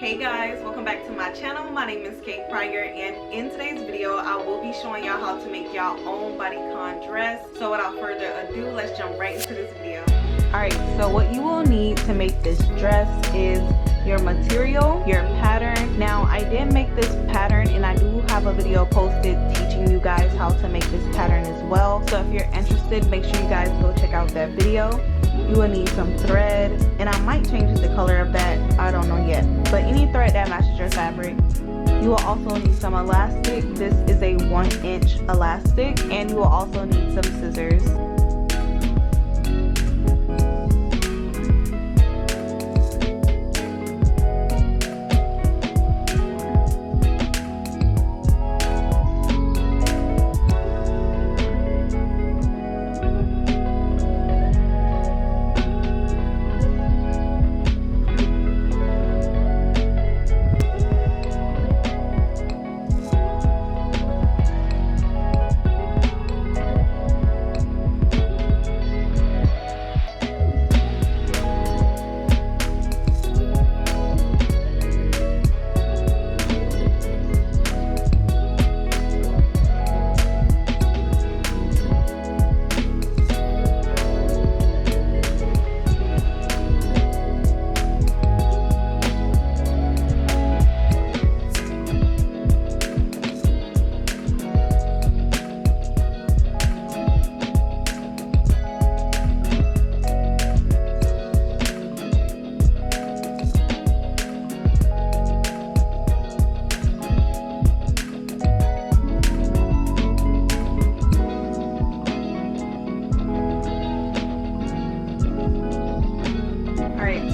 Hey guys, welcome back to my channel. My name is Kate Pryor, and in today's video I will be showing y'all how to make y'all own bodycon dress. So without further ado, let's jump right into this video. Alright, so what you will need to make this dress is your material, your pattern. Now I did make this pattern and I do have a video posted teaching you guys how to make this pattern as well. So if you're interested, make sure you guys go check out that video. You will need some thread, and I might change the color of that, I don't know yet, but any thread that matches your fabric. You will also need some elastic. This is a 1-inch elastic, and you will also need some scissors.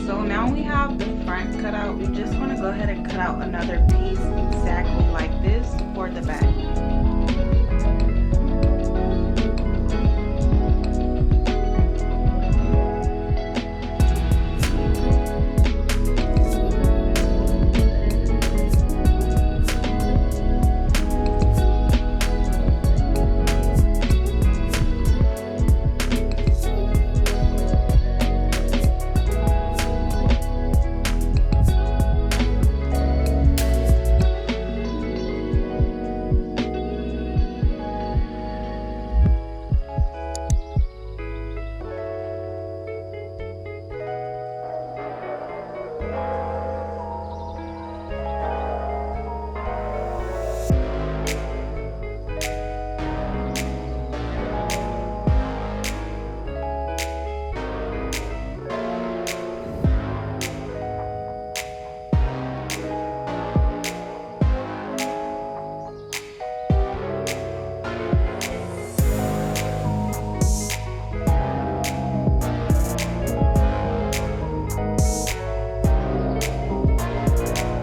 So now we have the front cut out. We just want to go ahead and cut out another piece exactly like this for the back.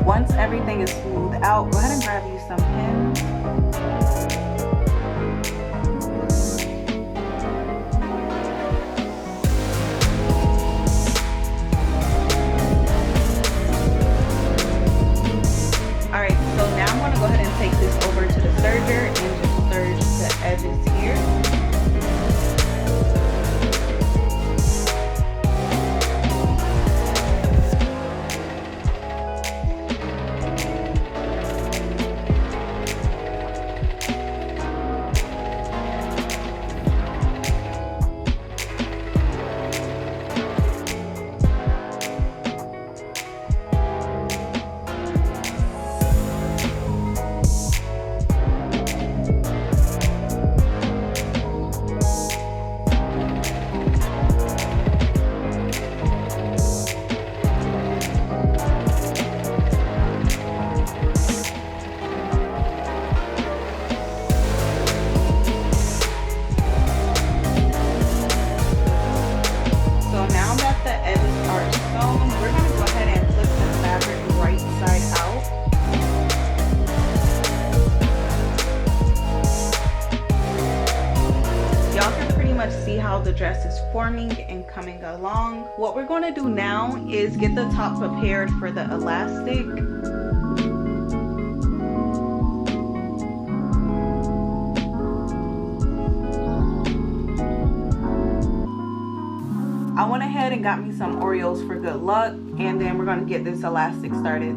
Once everything is smoothed out, go ahead and grab you some pins. Alright, so now I'm going to go ahead and take this over to the serger and just serge the edges here. See how the dress is forming and coming along. What we're going to do now is get the top prepared for the elastic. I went ahead and got me some Oreos for good luck, and then we're going to get this elastic started.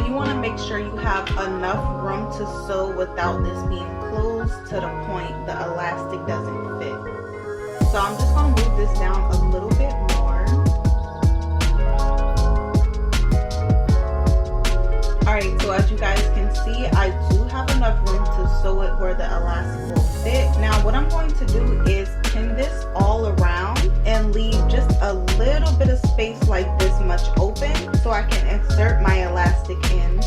you want to make sure you have enough room to sew without this being closed to the point the elastic doesn't fit. So I'm just going to move this down a little bit more. Alright, so as you guys can see, I do have enough room to sew it where the elastic will fit. Now what I'm going to do is pin this all around and leave just a little bit of space like this much open so I can insert my elastic in.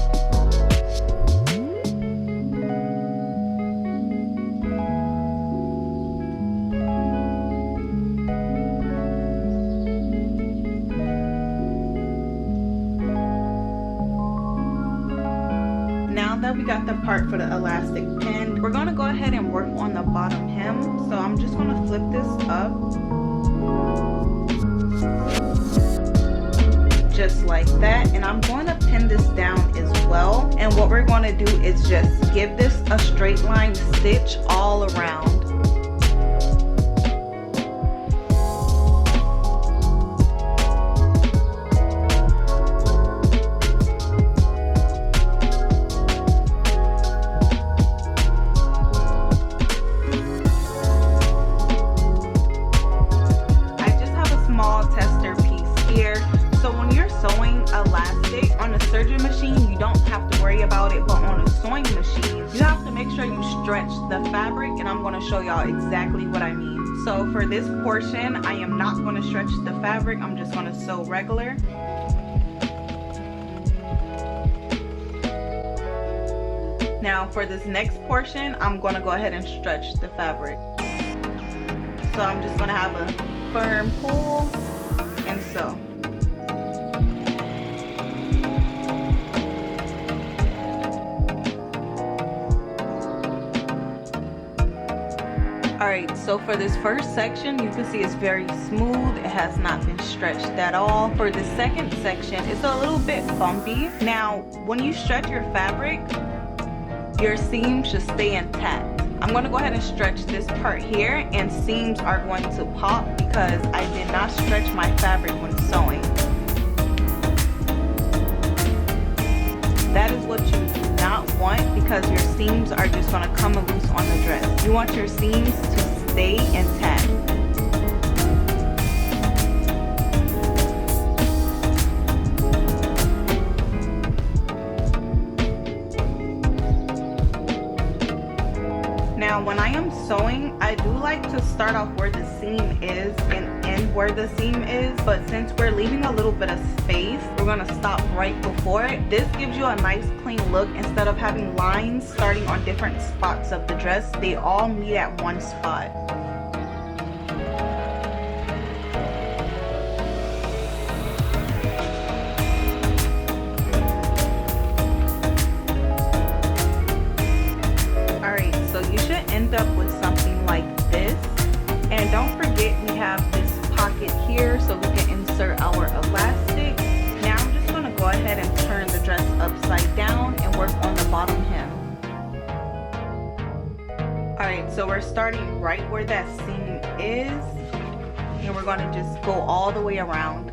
Now that we got the part for the elastic pinned, we're going to go ahead and work on the bottom hem. So I'm just going to flip this up just like that, and I'm going to pin this down as well. And what we're going to do is just give this a straight line stitch all around. Serger machine, you don't have to worry about it, but on a sewing machine you have to make sure you stretch the fabric, and I'm going to show y'all exactly what I mean. So for this portion, I am not going to stretch the fabric, I'm just going to sew regular. Now for this next portion, I'm going to go ahead and stretch the fabric. So I'm just going to have a firm pull and sew. Alright, so for this first section, you can see it's very smooth. It has not been stretched at all. For the second section, it's a little bit bumpy. Now, when you stretch your fabric, your seam should stay intact. I'm going to go ahead and stretch this part here, and seams are going to pop because I did not stretch my fabric when sewing. That is what you do not want, because your seams are just going to come loose on the dress. You want your seams to stay intact. Now when I am sewing, I do like to start off where the seam is and end where the seam is, but since we're leaving a little bit of space, we're going to stop right before it. This gives you a nice clean look. Instead of having lines starting on different spots of the dress, they all meet at one spot. End up with something like this, and don't forget we have this pocket here so we can insert our elastic. Now I'm just going to go ahead and turn the dress upside down and work on the bottom hem. Alright, so we're starting right where that seam is, and we're going to just go all the way around.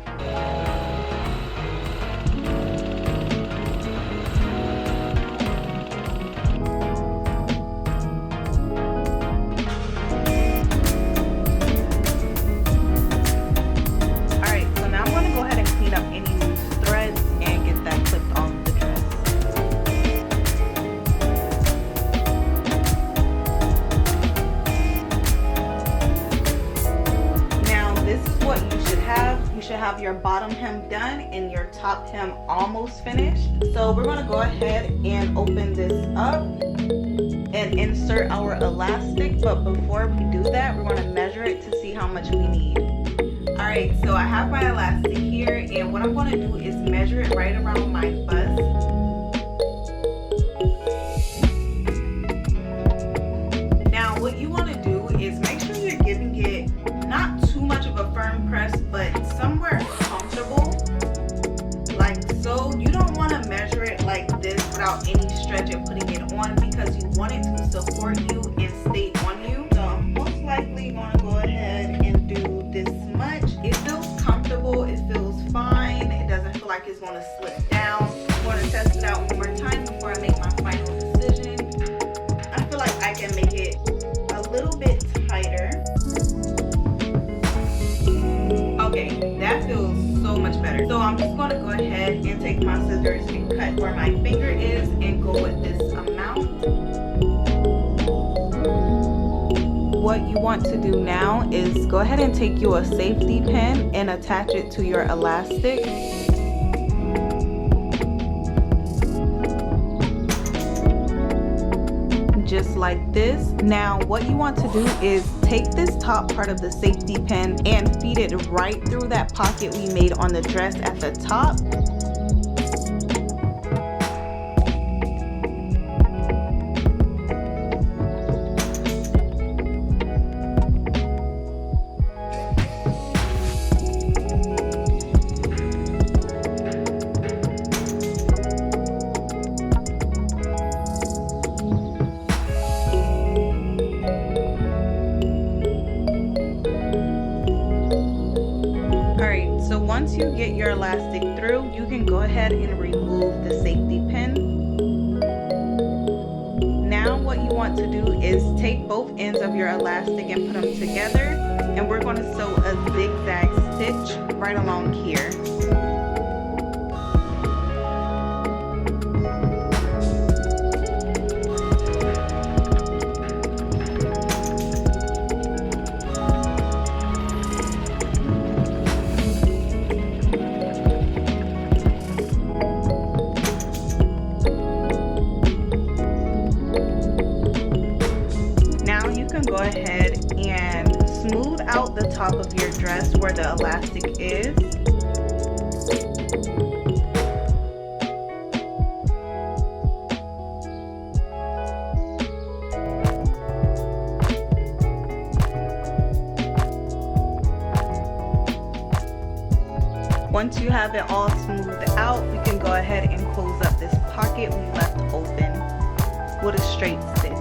Have your bottom hem done and your top hem almost finished. So we're going to go ahead and open this up and insert our elastic, but before we do that, we're going to measure it to see how much we need. Alright, so I have my elastic here, and what I'm going to do is measure it right around my bust. Now what you want to do is make sure you're giving it not too much of a firm press, but somewhere comfortable, like so. You don't want to measure it like this without any stretch and putting it on, because you want it to support you and stay on you. So I'm most likely going to go ahead and do this much. It feels comfortable, it feels fine, it doesn't feel like it's going to slip down. I'm going to test it out and go with this amount. What you want to do now is go ahead and take you a safety pin and attach it to your elastic. Just like this. Now what you want to do is take this top part of the safety pin and feed it right through that pocket we made on the dress at the top. So once you get your elastic through, you can go ahead and remove the safety pin. Now what you want to do is take both ends of your elastic and put them together, and we're going to sew a zigzag stitch right along here. Go ahead and smooth out the top of your dress where the elastic is. Once you have it all smoothed out, we can go ahead and close up this pocket we left open with a straight stitch.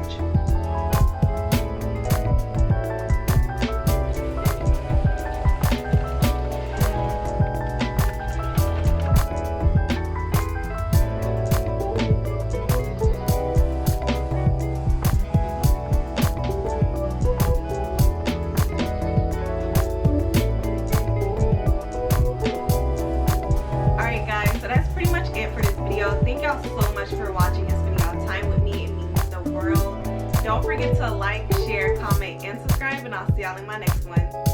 Thank y'all so much for watching and spending y'all time with me. It means the world. Don't forget to like, share, comment, and subscribe, and I'll see y'all in my next one.